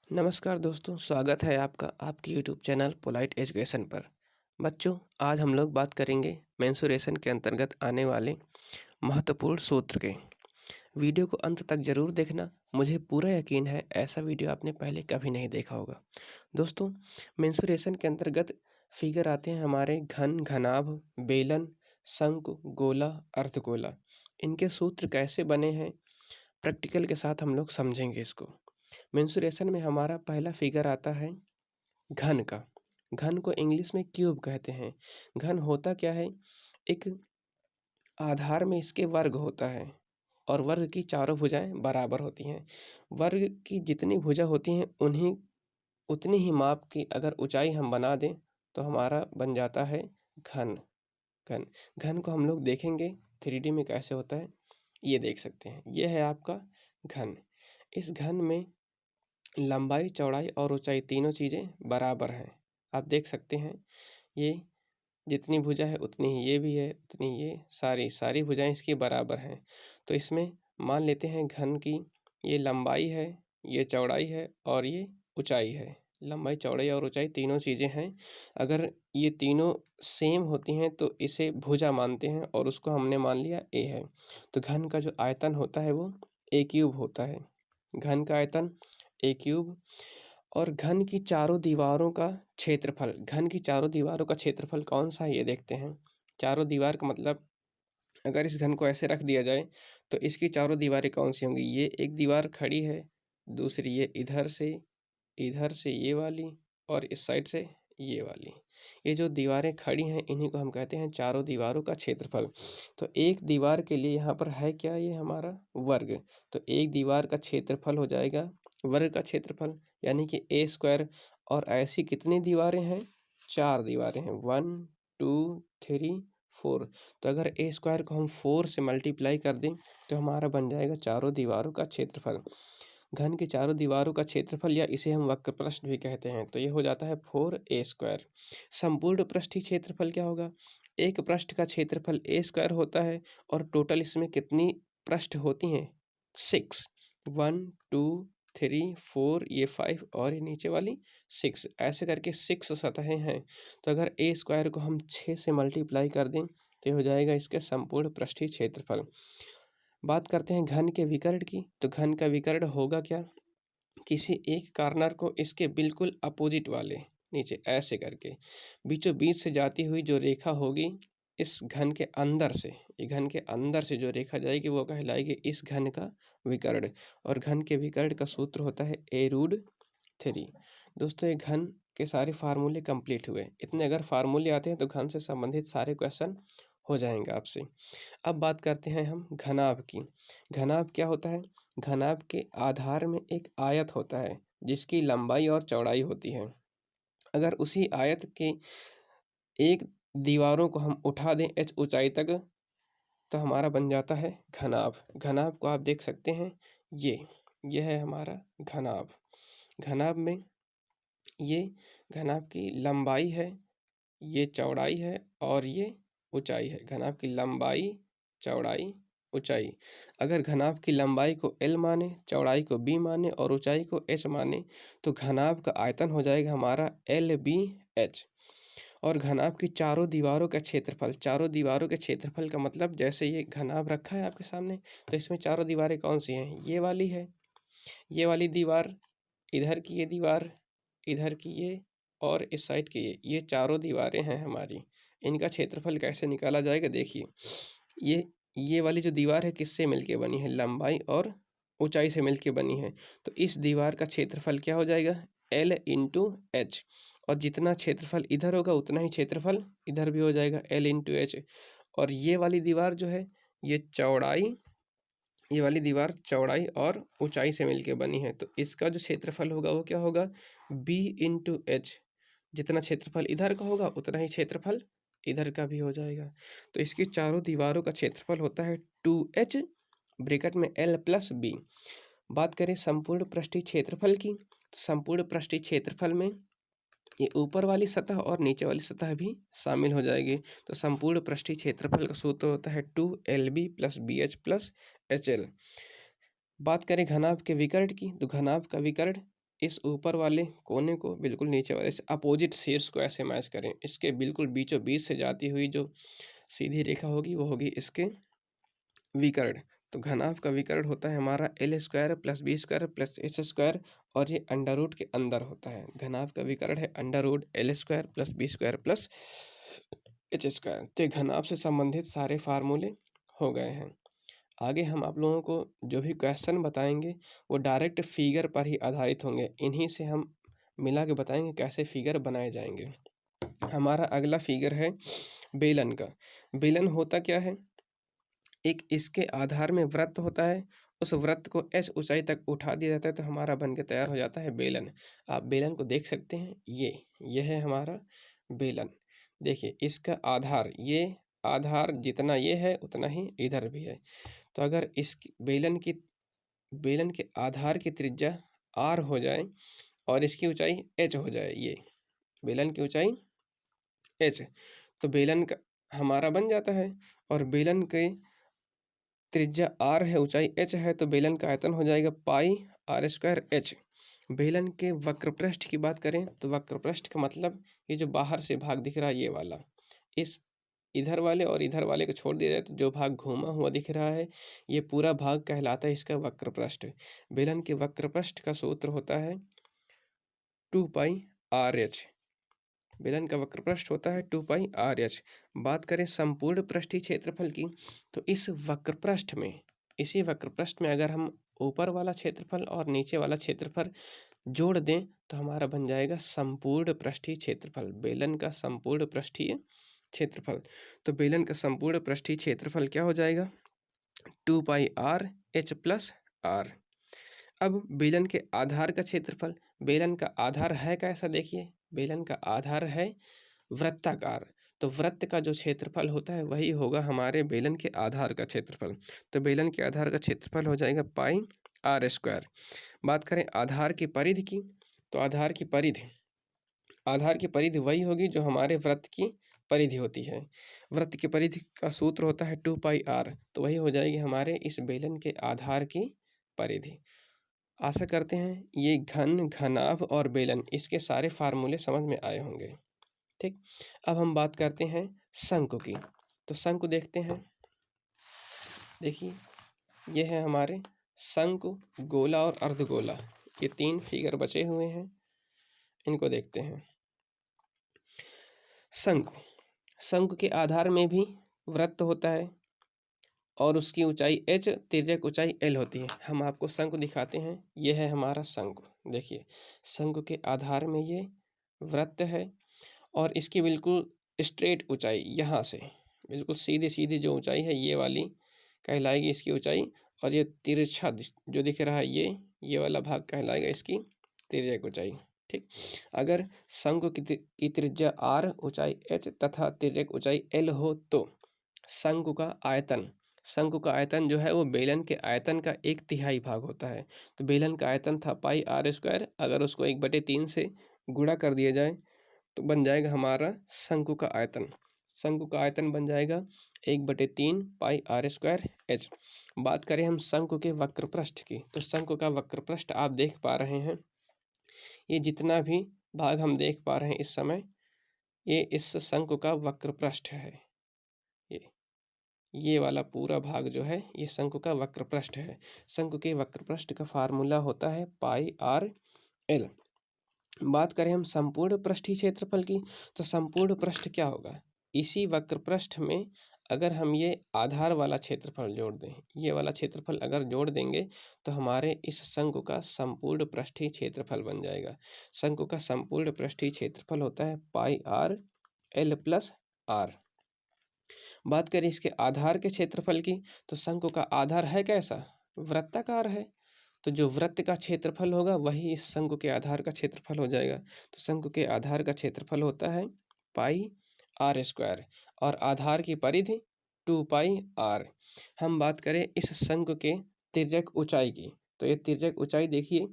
नमस्कार दोस्तों, स्वागत है आपका आपके यूट्यूब चैनल पोलाइट एजुकेशन पर। बच्चों, आज हम लोग बात करेंगे मेंसुरेशन के अंतर्गत आने वाले महत्वपूर्ण सूत्र के। वीडियो को अंत तक जरूर देखना। मुझे पूरा यकीन है ऐसा वीडियो आपने पहले कभी नहीं देखा होगा। दोस्तों, मेंसुरेशन के अंतर्गत फिगर आते हैं हमारे घन, घनाभ, बेलन, शंकु, गोला, अर्धगोला। इनके सूत्र कैसे बने हैं प्रैक्टिकल के साथ हम लोग समझेंगे इसको। मेंसुरेशन में हमारा पहला फिगर आता है घन का। घन को इंग्लिश में क्यूब कहते हैं। घन होता क्या है? एक आधार में इसके वर्ग होता है और वर्ग की चारों भुजाएं बराबर होती हैं। वर्ग की जितनी भुजा होती हैं उन्हीं उतनी ही माप की अगर ऊंचाई हम बना दें तो हमारा बन जाता है घन। घन घन को हम लोग देखेंगे 3D में कैसे होता है, ये देख सकते हैं। ये है आपका घन। इस घन में लंबाई, चौड़ाई और ऊंचाई तीनों चीज़ें बराबर हैं। आप देख सकते हैं ये जितनी भुजा है उतनी ही ये भी है, उतनी ये सारी भुजाएं इसकी बराबर हैं। तो इसमें मान लेते हैं घन की ये लंबाई है, ये चौड़ाई है और ये ऊंचाई है। लंबाई, चौड़ाई और ऊंचाई तीनों चीज़ें हैं। अगर ये तीनों सेम होती हैं तो इसे भुजा मानते हैं और उसको हमने मान लिया ए है। तो घन का जो आयतन होता है वो ए क्यूब होता है। घन का आयतन ए क्यूब। और घन की चारों दीवारों का क्षेत्रफल, घन की चारों दीवारों का क्षेत्रफल कौन सा है ये देखते हैं। चारों दीवार का मतलब अगर इस घन को ऐसे रख दिया जाए तो इसकी चारों दीवारें कौन सी होंगी। ये एक दीवार खड़ी है, दूसरी ये इधर से ये वाली और इस साइड से ये वाली। ये जो दीवारें खड़ी हैं इन्हीं को हम कहते हैं चारों दीवारों का क्षेत्रफल। तो एक दीवार के लिए यहाँ पर है क्या, ये हमारा वर्ग। तो एक दीवार का क्षेत्रफल हो जाएगा वर्ग का क्षेत्रफल, यानी कि ए स्क्वायर। और ऐसी कितनी दीवारें हैं? 4 दीवारें हैं, 1 2 3 4। तो अगर ए स्क्वायर को हम 4 से मल्टीप्लाई कर दें तो हमारा बन जाएगा चारों दीवारों का क्षेत्रफल। घन की चारों दीवारों का क्षेत्रफल, या इसे हम वक्र पृष्ठ भी कहते हैं, तो ये हो जाता है 4a स्क्वायर। संपूर्ण पृष्ठीय क्षेत्रफल क्या होगा? एक पृष्ठ का क्षेत्रफल ए स्क्वायर होता है और टोटल इसमें कितनी पृष्ठ होती हैं? 6। 1 2 3 4, ये 5 और ये नीचे वाली 6, ऐसे करके 6 सतहें हैं। तो अगर ए स्क्वायर को हम 6 से मल्टीप्लाई कर दें तो हो जाएगा इसके संपूर्ण पृष्ठीय क्षेत्रफल। बात करते हैं घन के विकर्ण की। तो घन का विकर्ण होगा क्या? किसी एक कॉर्नर को इसके बिल्कुल अपोजिट वाले नीचे ऐसे करके बीचों बीच से जाती हुई जो रेखा होगी इस घन के अंदर से, ये घन के अंदर से जो रेखा जाएगी वो कहलाएगी इस घन का विकर्ण। और घन के विकर्ण का सूत्र होता है a√3। दोस्तों, ये घन के सारे फार्मूले कंप्लीट हुए। इतने अगर फार्मूले आते हैं तो घन से संबंधित सारे क्वेश्चन हो जाएंगे आपसे। अब बात करते हैं हम घनाभ की। घनाभ क्या होता है? घनाभ के आधार में एक आयत होता है जिसकी लंबाई और चौड़ाई होती है। अगर उसी आयत के एक दीवारों को हम उठा दें h ऊंचाई तक तो हमारा बन जाता है घनाभ। घनाभ को आप देख सकते हैं, ये है हमारा घनाभ। घनाभ में ये घनाभ की लंबाई है, ये चौड़ाई है और ये ऊंचाई है। घनाभ की लंबाई, चौड़ाई, ऊंचाई। अगर घनाभ की लंबाई को L माने, चौड़ाई को B माने और ऊंचाई को H माने तो घनाभ का आयतन हो जाएगा हमारा LBH। और घनाभ की चारों दीवारों का क्षेत्रफल, चारों दीवारों के क्षेत्रफल का मतलब जैसे ये घनाभ रखा है आपके सामने तो इसमें चारों दीवारें कौन सी हैं? ये वाली है, ये वाली दीवार, इधर की ये दीवार, इधर की ये और इस साइड की ये चारों दीवारें हैं हमारी। इनका क्षेत्रफल कैसे निकाला जाएगा? देखिए, ये वाली जो दीवार है किससे मिलके बनी है? लंबाई और ऊंचाई से मिलके बनी है। तो इस दीवार का क्षेत्रफल क्या हो जाएगा? L into H. और जितना क्षेत्रफल इधर होगा उतना ही क्षेत्रफल इधर भी हो जाएगा, L इंटू एच। और ये वाली दीवार जो है ये चौड़ाई, ये वाली दीवार चौड़ाई और ऊंचाई से मिलके बनी है। तो इसका जो क्षेत्रफल होगा वो क्या होगा? B into H. जितना क्षेत्रफल इधर का होगा उतना ही क्षेत्रफल इधर का भी हो जाएगा। तो इसकी चारों दीवारों का क्षेत्रफल होता है 2h ब्रैकेट में L प्लस B। बात करें संपूर्ण पृष्ठीय क्षेत्रफल की, तो संपूर्ण पृष्ठीय क्षेत्रफल में ये ऊपर वाली सतह और नीचे वाली सतह भी शामिल हो जाएगी। तो संपूर्ण पृष्ठीय क्षेत्रफल का सूत्र होता है 2LB plus BH plus HL। बात करें घनाभ के विकर्ण की, तो घनाभ का विकर्ण इस ऊपर वाले कोने को बिल्कुल नीचे वाले से अपोजिट शीर्ष को ऐसे मैच करें। इसके बिल्कुल बीचों बीच से जाती हुई जो सीधी रेखा होगी वो होगी इसके विकर्ण। तो घनाभ का विकर्ण होता है हमारा L square plus B square plus H square, और ये अंडर रूट के अंदर होता है। घनाभ का विकर्ण है under root L square plus B square plus H square. तो ये घनाभ से संबंधित सारे फार्मूले हो गए हैं। आगे हम आप लोगों को जो भी क्वेश्चन बताएंगे वो डायरेक्ट फिगर पर ही आधारित होंगे। इन्हीं से हम मिला के बताएंगे कैसे फिगर बनाए जाएंगे। हमारा अगला फिगर है बेलन का। बेलन होता क्या है, एक इसके आधार में वृत्त होता है, उस वृत्त को एच ऊंचाई तक उठा दिया जाता है तो हमारा बन के तैयार हो जाता है बेलन। आप बेलन को देख सकते हैं, ये है हमारा बेलन। देखिए इसका आधार, ये आधार जितना ये है उतना ही इधर भी है। तो अगर इस बेलन के आधार की त्रिज्या आर हो जाए और इसकी ऊंचाई एच हो जाए, ये बेलन की ऊंचाई एच, तो बेलन का हमारा बन जाता है। और बेलन के त्रिज्या आर है, ऊंचाई एच है, तो बेलन का आयतन हो जाएगा पाई आर स्क्वायर एच। बेलन के वक्रपृष्ठ की बात करें तो वक्रपृष्ठ का मतलब ये जो बाहर से भाग दिख रहा है ये वाला, इस इधर वाले और इधर वाले को छोड़ दिया जाए तो जो भाग घूमा हुआ दिख रहा है ये पूरा भाग कहलाता है इसका वक्रपृष्ठ। बेलन के वक्रपृष्ठ का सूत्र होता है 2 पाई आर एच। बेलन का वक्रपृष्ठ होता है 2 पाई आर एच। बात करें संपूर्ण पृष्ठीय क्षेत्रफल की, तो इस वक्रपृष्ठ में, इसी वक्रपृष्ठ में अगर हम ऊपर वाला क्षेत्रफल और नीचे वाला क्षेत्रफल जोड़ दें तो हमारा बन जाएगा संपूर्ण पृष्ठीय क्षेत्रफल, बेलन का संपूर्ण पृष्ठीय क्षेत्रफल। तो बेलन का संपूर्ण पृष्ठीय क्षेत्रफल क्या हो जाएगा, 2 पाई आर एच प्लस आर। अब बेलन के आधार का क्षेत्रफल, बेलन का आधार है कैसा, देखिए बेलन का आधार है वृत्ताकार, तो वृत्त का जो क्षेत्रफल होता है वही होगा हमारे बेलन के आधार का क्षेत्रफल। तो बेलन के आधार का क्षेत्रफल हो जाएगा पाई आर स्क्वायर। बात करें आधार की परिधि की, तो आधार की परिधि वही होगी जो हमारे वृत्त की परिधि होती है। वृत्त की परिधि का सूत्र होता है 2 पाई आर, तो वही हो जाएगी हमारे इस बेलन के आधार की परिधि। आशा करते हैं ये घन, घनाभ और बेलन इसके सारे फार्मूले समझ में आए होंगे। ठीक, अब हम बात करते हैं शंकु की। तो शंकु देखते हैं, देखिए ये है हमारे शंकु, गोला और अर्धगोला, ये 3 फिगर बचे हुए हैं, इनको देखते हैं। शंकु के आधार में भी वृत्त होता है और उसकी ऊंचाई h, तिर्यक ऊंचाई l होती है। हम आपको शंकु दिखाते हैं, ये है हमारा शंकु। देखिए शंकु के आधार में ये वृत्त है और इसकी बिल्कुल स्ट्रेट ऊंचाई, यहाँ से बिल्कुल सीधी सीधी जो ऊंचाई है ये वाली कहलाएगी इसकी ऊंचाई, और ये तिरछा जो दिख रहा है ये वाला भाग कहलाएगा इसकी तिर्यक ऊंचाई। ठीक, अगर शंकु की त्रिज्या r, ऊंचाई h तथा तिर्यक ऊंचाई l हो तो शंकु का आयतन जो है वो बेलन के आयतन का 1/3 भाग होता है। तो बेलन का आयतन था पाई आर स्क्वायर, अगर उसको 1/3 से गुणा कर दिया जाए तो बन जाएगा हमारा शंकु का आयतन। शंकु का आयतन बन जाएगा 1/3 पाई आर स्क्वायर एच। बात करें हम शंकु के वक्रपृष्ठ की, तो शंकु का वक्रपृष्ठ आप देख पा रहे हैं, ये जितना भी भाग हम देख पा रहे हैं इस समय, ये इस शंकु का वक्रपृष्ठ है। ये वाला पूरा भाग जो है ये शंकु का वक्रपृष्ठ है। शंकु के वक्रपृष्ठ का फार्मूला होता है पाई आर एल। बात करें हम संपूर्ण पृष्ठीय क्षेत्रफल की, तो संपूर्ण पृष्ठ क्या होगा, इसी वक्रपृष्ठ में अगर हम ये आधार वाला क्षेत्रफल जोड़ दें, ये वाला क्षेत्रफल अगर जोड़ देंगे तो हमारे इस शंकु का संपूर्ण पृष्ठीय क्षेत्रफल बन जाएगा। शंकु का संपूर्ण पृष्ठीय क्षेत्रफल होता है पाई आर एल प्लस आर। बात करें इसके आधार के क्षेत्रफल की, तो शंकु का आधार है कैसा, वृत्ताकार है, तो जो वृत्त का क्षेत्रफल होगा वही इस शंकु के आधार का क्षेत्रफल हो जाएगा। तो शंकु के आधार का क्षेत्रफल होता है पाई आर स्क्वायर और आधार की परिधि 2 पाई आर। हम बात करें इस शंकु के तिर्यक ऊंचाई की, तो ये तिर्यक ऊंचाई देखिए,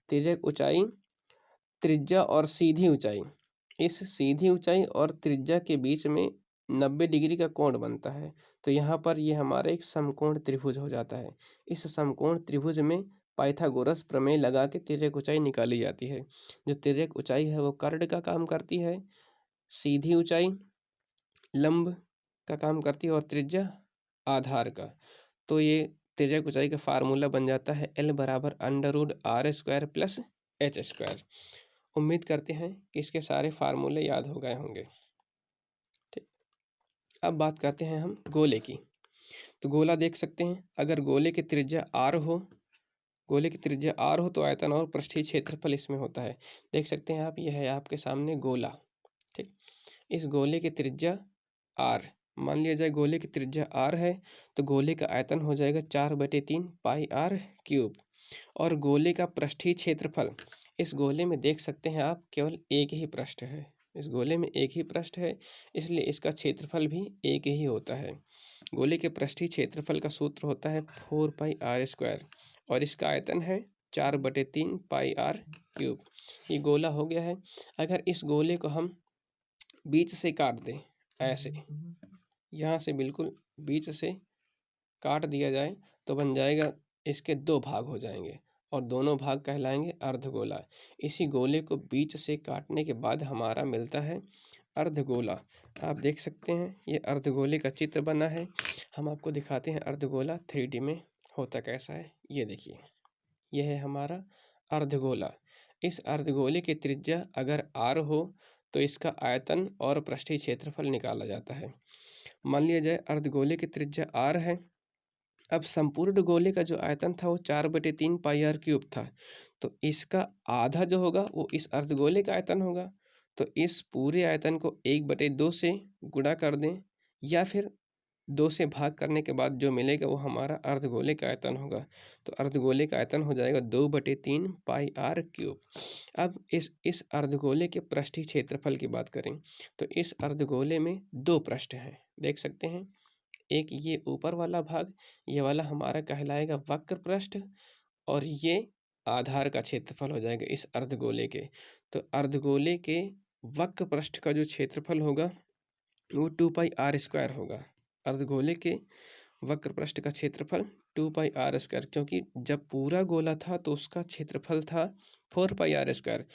तिर्यक ऊंचाई, त्रिज्या और सीधी ऊंचाई, इस सीधी ऊंचाई और त्रिज्या के बीच में 90 डिग्री का कोण बनता है। तो यहाँ पर ये हमारा एक समकोण त्रिभुज हो जाता है। इस समकोण त्रिभुज में पाइथागोरस प्रमेय लगा के तिर्यक ऊंचाई निकाली जाती है। जो तिर्यक ऊंचाई है वो कर्ण का काम करती है, सीधी ऊंचाई लंब का काम करती है और त्रिज्या आधार का। तो ये तिर्यक ऊंचाई का फार्मूला बन जाता है L बराबर √r² प्लस h²। उम्मीद करते हैं कि इसके सारे फार्मूले याद हो गए होंगे। ठीक, अब बात करते हैं हम गोले की। तो गोला देख सकते हैं, अगर गोले की त्रिज्या r हो तो आयतन और पृष्ठीय क्षेत्रफल इसमें होता है। देख सकते हैं आप, यह है आपके सामने गोला। ठीक, इस गोले की त्रिज्या r, मान लिया जाए गोले की त्रिज्या r है, तो गोले का आयतन हो जाएगा 4/3 πr³। और गोले का पृष्ठीय क्षेत्रफल, इस गोले में देख सकते हैं आप केवल एक ही पृष्ठ है, इस गोले में एक ही पृष्ठ है, इसलिए इसका क्षेत्रफल भी एक ही होता है। गोले के पृष्ठीय क्षेत्रफल का सूत्र होता है 4πr² और इसका आयतन है 4/3 πr³। ये गोला हो गया है। अगर इस गोले को हम बीच से काट दें, ऐसे यहाँ से बिल्कुल बीच से काट दिया जाए तो बन जाएगा, इसके दो भाग हो जाएंगे और दोनों भाग कहलाएंगे अर्धगोला। इसी गोले को बीच से काटने के बाद हमारा मिलता है अर्धगोला। आप देख सकते हैं ये अर्धगोले का चित्र बना है। हम आपको दिखाते हैं अर्धगोला 3D में होता कैसा है। ये देखिए, यह है हमारा अर्धगोला। इस अर्धगोले की त्रिज्या अगर r हो तो इसका आयतन और पृष्ठीय क्षेत्रफल निकाला जाता है। मान लिया जाए अर्धगोले की त्रिज्या r है। अब संपूर्ण गोले का जो आयतन था वो 4/3 πr³ था, तो इसका आधा जो होगा वो इस अर्धगोले का आयतन होगा। तो इस पूरे आयतन को 1/2 से गुणा कर दें या फिर 2 से भाग करने के बाद जो मिलेगा वो हमारा अर्धगोले का आयतन होगा। तो अर्धगोले का आयतन हो जाएगा 2/3 πr³। अब इस अर्धगोले के पृष्ठीय क्षेत्रफल की बात करें तो इस अर्धगोले में दो पृष्ठ हैं, देख सकते हैं। एक ये ऊपर वाला भाग, ये वाला हमारा कहलाएगा वक्र पृष्ठ और ये आधार का क्षेत्रफल हो जाएगा इस अर्धगोले के। तो अर्धगोले के वक्र पृष्ठ का जो क्षेत्रफल होगा वो 2πr² होगा। अर्धगोले के वक्र पृष्ठ का क्षेत्रफल 2πr², क्योंकि जब पूरा गोला था तो उसका क्षेत्रफल था 4πr²।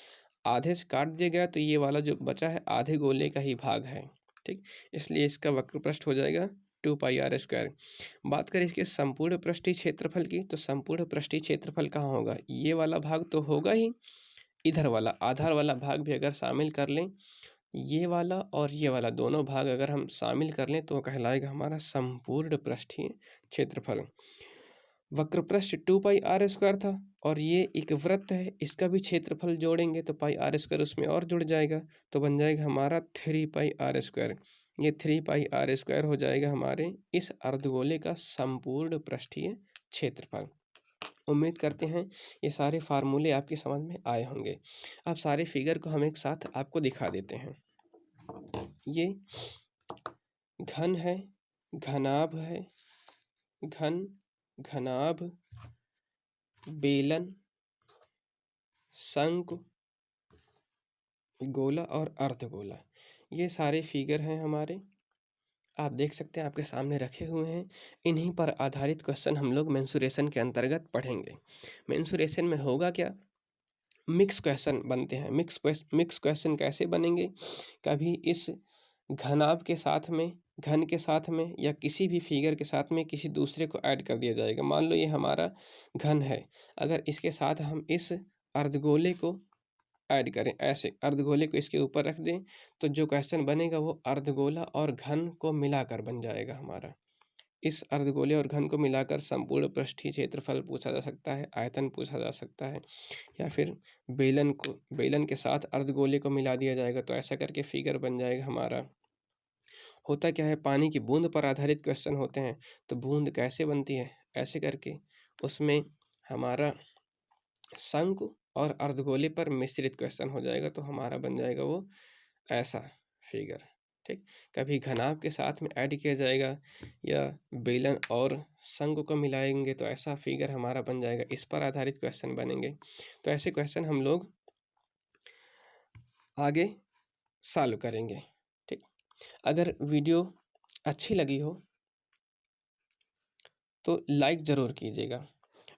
आधे से काट दिया गया तो ये वाला जो बचा है आधे गोले का ही भाग है। ठीक, इसलिए इसका वक्र पृष्ठ हो जाएगा 2πr²। बात करें इसके संपूर्ण पृष्ठीय क्षेत्रफल की, तो संपूर्ण पृष्ठीय क्षेत्रफल कहाँ होगा? ये वाला भाग तो होगा ही, इधर वाला आधार वाला भाग भी अगर शामिल कर लें, ये वाला और ये वाला दोनों भाग अगर हम शामिल कर लें तो कहलाएगा हमारा संपूर्ण पृष्ठीय क्षेत्रफल। वक्र पृष्ठ 2πr² था और ये एक वृत्त है, इसका भी क्षेत्रफल जोड़ेंगे तो πr² उसमें और जुड़ जाएगा, तो बन जाएगा हमारा 3πr²। ये 3πr² हो जाएगा हमारे इस अर्धगोले का संपूर्ण पृष्ठीय क्षेत्रफल। उम्मीद करते हैं ये सारे फार्मूले आपकी समझ में आए होंगे। अब सारे फिगर को हम एक साथ आपको दिखा देते हैं। ये घन है, घनाभ है, घन, घनाभ, बेलन, शंकु, गोला और अर्धगोला, ये सारे फिगर हैं हमारे। आप देख सकते हैं आपके सामने रखे हुए हैं। इन्हीं पर आधारित क्वेश्चन हम लोग मेंसुरेशन के अंतर्गत पढ़ेंगे। मेंसुरेशन में होगा क्या? मिक्स क्वेश्चन बनते हैं। मिक्स क्वेश्चन कैसे बनेंगे? कभी इस घनाभ के साथ में, घन के साथ में या किसी भी फिगर के साथ में किसी दूसरे को ऐड कर दिया जाएगा। मान लो ये हमारा घन है, अगर इसके साथ हम इस अर्धगोले को ऐड करें, ऐसे अर्धगोले को इसके ऊपर रख दें, तो जो क्वेश्चन बनेगा वो अर्धगोला और घन को मिलाकर बन जाएगा हमारा। इस अर्धगोले और घन को मिलाकर संपूर्ण पृष्ठीय क्षेत्रफल पूछा जा सकता है, आयतन पूछा जा सकता है, या फिर बेलन के साथ अर्धगोले को मिला दिया जाएगा, तो ऐसा करके फिगर बन जाएगा हमारा। होता क्या है, पानी की बूंद पर आधारित क्वेश्चन होते हैं, तो बूंद कैसे बनती है, ऐसे करके उसमें हमारा शंकु और अर्धगोले पर मिश्रित क्वेश्चन हो जाएगा, तो हमारा बन जाएगा वो ऐसा फिगर। ठीक, कभी घनाभ के साथ में ऐड किया जाएगा या बेलन और शंकु को मिलाएंगे तो ऐसा फिगर हमारा बन जाएगा। इस पर आधारित क्वेश्चन बनेंगे। तो ऐसे क्वेश्चन हम लोग आगे सॉल्व करेंगे। ठीक, अगर वीडियो अच्छी लगी हो तो लाइक ज़रूर कीजिएगा।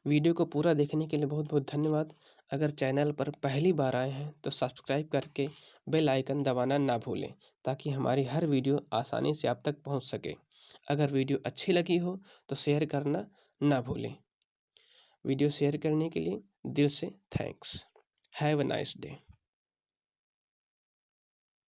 वीडियो को पूरा देखने के लिए बहुत बहुत धन्यवाद। अगर चैनल पर पहली बार आए हैं तो सब्सक्राइब करके बेल आइकन दबाना ना भूलें, ताकि हमारी हर वीडियो आसानी से आप तक पहुंच सके। अगर वीडियो अच्छी लगी हो तो शेयर करना ना भूलें। वीडियो शेयर करने के लिए दिल से thanks. Have a nice day.